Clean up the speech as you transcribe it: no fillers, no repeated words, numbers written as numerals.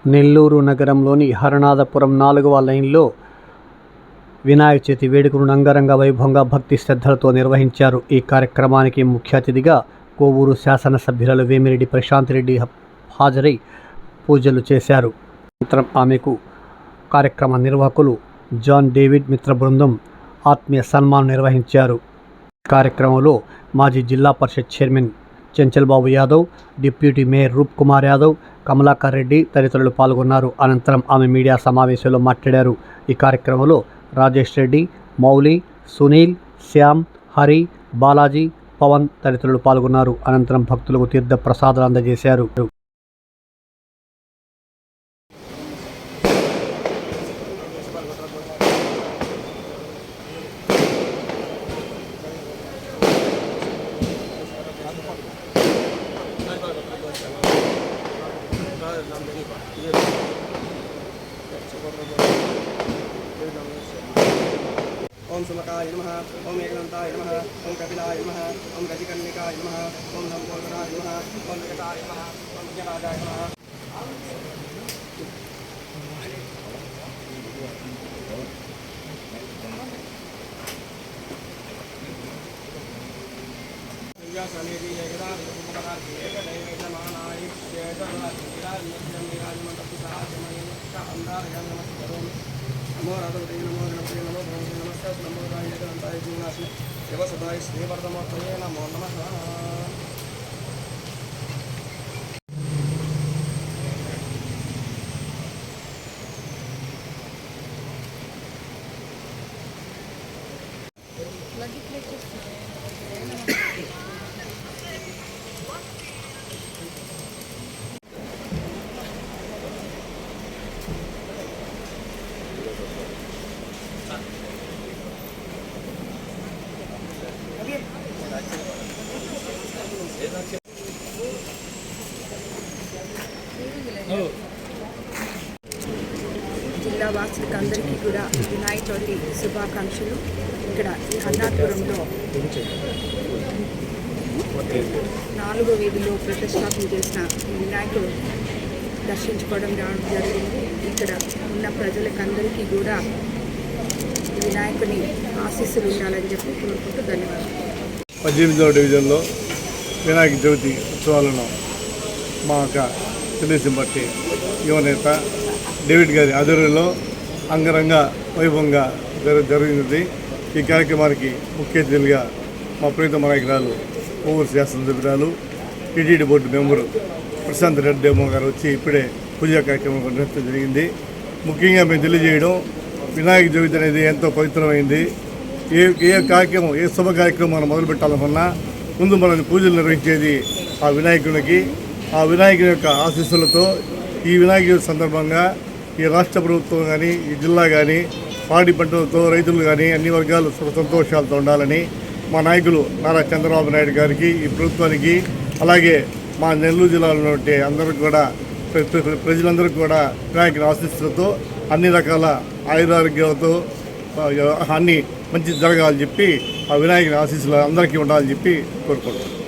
నెల్లూరు నగరంలోని హరనాథపురం 4వ లైన్లో వినాయక చవితి వేడుకలను అంగరంగ వైభవంగా భక్తి శ్రద్ధలతో నిర్వహించారు. ఈ కార్యక్రమానికి ముఖ్య అతిథిగా కోవూరు శాసనసభ్యురాలు వేమిరెడ్డి ప్రశాంత్ రెడ్డి హాజరై పూజలు చేశారు. అనంతరం ఆమెకు కార్యక్రమ నిర్వాహకులు జాన్ డేవిడ్ మిత్ర బృందం ఆత్మీయ సన్మానం నిర్వహించారు. కార్యక్రమంలో మాజీ జిల్లా పరిషత్ చైర్మన్ చెంచల్బాబు యాదవ్, డిప్యూటీ మేయర్ రూప్ కుమార్ యాదవ్, కమలాకర్ రెడ్డి తదితరులు పాల్గొన్నారు. అనంతరం ఆమె మీడియా సమావేశంలో మాట్లాడారు. ఈ కార్యక్రమంలో రాజేష్ రెడ్డి, మౌలి, సునీల్, శ్యామ్, హరి, బాలాజీ, పవన్ తదితరులు పాల్గొన్నారు. అనంతరం భక్తులకు తీర్థ ప్రసాదాలు అందజేశారు. ओम सुमकाय नमः, ओम एकदंताय नमः, ओम कपिलाय नमः, ओम गजकर्णिकाय नमः, ओम लंबोदराय नमः, ओम विकटाय नमः, ओम विजयराजाय नमः। नमो राधवते नमो गणपते नमो भगवते नमस्ते नमो रायेकांताय जीवनासि एव सदाय श्रीवर्धमोत्तये नमो नमः। జిల్లా వాసులకు అందరికీ కూడా వినాయక చవితి శుభాకాంక్షలు. ఇక్కడ ఈ హర్నాథపురంలో 4వ వీధిలో ప్రతిష్టాపన చేసిన వినాయకుడు దర్శించుకోవడం రావడం జరిగింది. ఇక్కడ ఉన్న ప్రజలకందరికీ కూడా వినాయకుని ఆశీస్సులు ఉండాలని చెప్పి కోరుకుంటూ ధన్యవాదాలు. 18వ డివిజన్లో వినాయక చవితి ఉత్సవాలను మా తెలుగుదేశం పార్టీ యువనేత డేవిడ్ గారి ఆధ్వర్యంలో అంగరంగ వైభవంగా జరిగినది. ఈ కార్యక్రమానికి ముఖ్య అతిథులుగా మా ప్రీతమ నాయకురాలు కోవూరు శాసనసభ్యురాలు TTD board member Prashanth Reddy గారు వచ్చి ఇప్పుడే పూజా కార్యక్రమం నిర్వహించడం జరిగింది. ముఖ్యంగా మేము తెలియజేయడం, వినాయక చవితి అనేది ఎంతో పవిత్రమైంది. ఏ కార్యక్రమం, ఏ శుభ కార్యక్రమం మనం మొదలు పెట్టాలనుకున్నా ముందు మనం పూజలు నిర్వహించేది ఆ వినాయకునికి. ఆ వినాయకుని యొక్క ఆశీస్సులతో ఈ వినాయక సందర్భంగా ఈ రాష్ట్ర ప్రభుత్వం కానీ, ఈ జిల్లా కానీ పాడి పంటలతో రైతులు కానీ అన్ని వర్గాలు సుఖ సంతోషాలతో ఉండాలని మా నాయకులు నారా చంద్రబాబు నాయుడు గారికి, ఈ ప్రభుత్వానికి, అలాగే మా నెల్లూరు జిల్లాలో ఉంటే అందరికీ కూడా ప్రజలందరికీ కూడా వినాయకుని ఆశీస్సులతో అన్ని రకాల ఆయురారోగ్యాలతో అన్ని మంచి జరగాలని చెప్పి ఆ వినాయకుని ఆశీస్సులు అందరికీ ఉండాలని చెప్పి కోరుకుంటున్నాను.